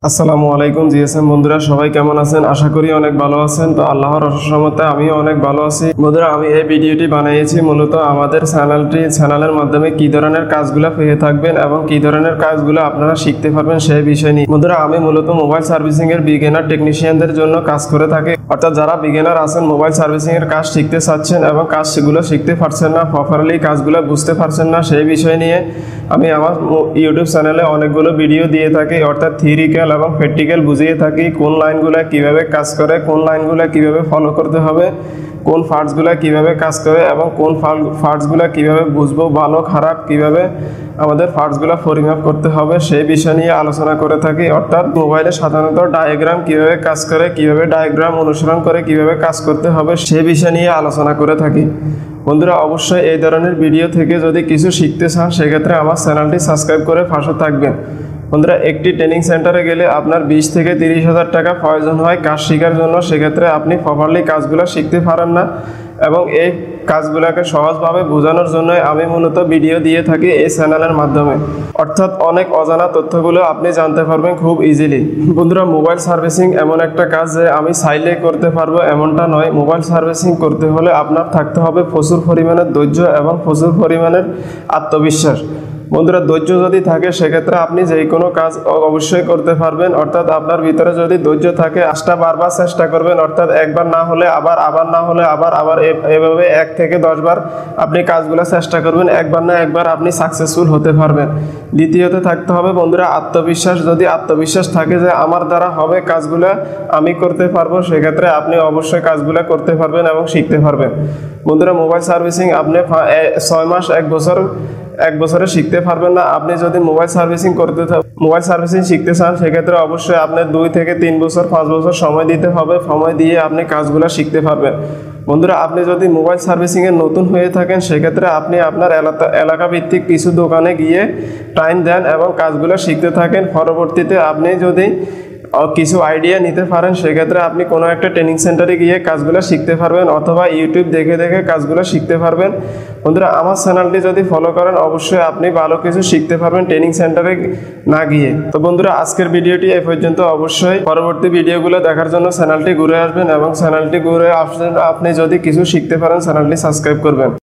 আসসালামু আলাইকুম জিএসএম বন্ধুরা, সবাই কেমন আছেন? আশা করি অনেক ভালো আছেন। তো আল্লাহর অশেষ রহমতে আমিও অনেক ভালো আছি। বন্ধুরা, আমি এই ভিডিওটি বানিয়েছি মূলত আমাদের চ্যানেলের মাধ্যমে কি ধরনের কাজগুলো পেয়ে থাকবেন এবং কি ধরনের কাজগুলো আপনারা শিখতে পারবেন সেই বিষয় নিয়ে। বন্ধুরা, আমি মূলত মোবাইল সার্ভিসিং এর বিগিনার টেকনিশিয়ানদের জন্য কাজ করে থাকি। অর্থাৎ যারা বিগিনার আছেন, মোবাইল সার্ভিসিং এর কাজ শিখতে চাচ্ছেন এবং কাজগুলো শিখতে পারছেন না, প্রপারলি কাজগুলো বুঝতে পারছেন না, সেই বিষয় নিয়ে আমি আমার ইউটিউব চ্যানেলে অনেকগুলো ভিডিও দিয়ে থাকি। অর্থাৎ থিওরিক্যাল এবং প্র্যাকটিক্যাল বুঝিয়ে থাকি কোন লাইনগুলো কিভাবে কাজ করে, কোন লাইনগুলো কিভাবে ফলো করতে হবে, কোন পার্টসগুলো কিভাবে কাজ করে এবং কোন পার্টসগুলো কিভাবে বুঝবো, ভালো খারাপ কিভাবে আমাদের পার্টসগুলো পরিমাপ করতে হবে সেই বিষয় নিয়ে আলোচনা করে থাকি। অর্থাৎ মোবাইলে সাধারণত ডায়াগ্রাম কিভাবে কাজ করে, কিভাবে ডায়াগ্রাম অনুসরণ করে কিভাবে কাজ করতে হবে সেই বিষয় নিয়ে আলোচনা করে থাকি। বন্ধুরা, অবশ্যই এই ধরনের ভিডিও থেকে যদি কিছু শিখতে চান সেক্ষেত্রে আমার চ্যানেলটি সাবস্ক্রাইব করে পাশে থাকবেন। বন্ধুরা, একটি ট্রেনিং সেন্টারে গেলে আপনার 20 থেকে 30 হাজার টাকা প্রয়োজন হয় কাজ শেখার জন্য। সেক্ষেত্রে আপনি প্রপারলি কাজগুলো শিখতে পারেন না এবং এই কাজগুলোকে সহজভাবে বোঝানোর জন্য আমি মূলত ভিডিও দিয়ে থাকি এই চ্যানেলের মাধ্যমে। অর্থাৎ অনেক অজানা তথ্যগুলো আপনি জানতে পারবেন খুব ইজিলি। বন্ধুরা, মোবাইল সার্ভিসিং এমন একটা কাজ যে আমি চাইলে করতে পারবো এমনটা নয়। মোবাইল সার্ভিসিং করতে হলে আপনার থাকতে হবে প্রচুর পরিমাণের ধৈর্য এবং প্রচুর পরিমাণের আত্মবিশ্বাস। বন্ধুরা, ধৈর্য যদি থাকে সেক্ষেত্রে আপনি যে কোনো কাজ অবশ্যই করতে পারবেন। অর্থাৎ আপনার ভিতরে যদি ধৈর্য থাকে, কাজটা বারবার চেষ্টা করবেন। অর্থাৎ একবার না হলে আবার না হলে আবার এভাবে 1 থেকে 10 বার আপনি কাজগুলো চেষ্টা করবেন। একবার না একবার আপনি সাকসেসফুল হতে পারবেন। দ্বিতীয়ত থাকতে হবে বন্ধুরা আত্মবিশ্বাস। যদি আত্মবিশ্বাস থাকে যে আমার দ্বারা হবে, কাজগুলো আমি করতে পারবো, সেক্ষেত্রে আপনি অবশ্যই কাজগুলো করতে পারবেন এবং শিখতে পারবেন। বন্ধুরা, মোবাইল সার্ভিসিং আপনি 6 মাস 1 বছরে শিখতে পারবেন না। আপনি যদি মোবাইল সার্ভিসিং শিখতে চান সেক্ষেত্রে অবশ্যই আপনার 2 থেকে 3 বছর 5 বছর সময় দিতে হবে। সময় দিয়ে আপনি কাজগুলো শিখতে পারবেন। বন্ধুরা, আপনি যদি মোবাইল সার্ভিসিংয়ে নতুন হয়ে থাকেন সেক্ষেত্রে আপনি আপনার এলাকা ভিত্তিক কিছু দোকানে গিয়ে টাইম দেন এবং কাজগুলো শিখতে থাকেন। পরবর্তীতে আপনি যদি কিছু আইডিয়া নিতে পারেন সেক্ষেত্রে আপনি কোনো একটা ট্রেনিং সেন্টারে গিয়ে কাজগুলো শিখতে পারবেন অথবা ইউটিউব দেখে দেখে কাজগুলো শিখতে পারবেন। বন্ধুরা, আমার চ্যানেলটি যদি ফলো করেন অবশ্যই আপনি ভালো কিছু শিখতে পারবেন ট্রেনিং সেন্টারে না গিয়ে। তো বন্ধুরা, আজকের ভিডিওটি এই পর্যন্ত। অবশ্যই পরবর্তী ভিডিওগুলো দেখার জন্য চ্যানেলটি ঘুরে আসবেন এবং চ্যানেলটি ঘুরে আসবেন আপনি যদি কিছু শিখতে পারেন চ্যানেলটি সাবস্ক্রাইব করবেন।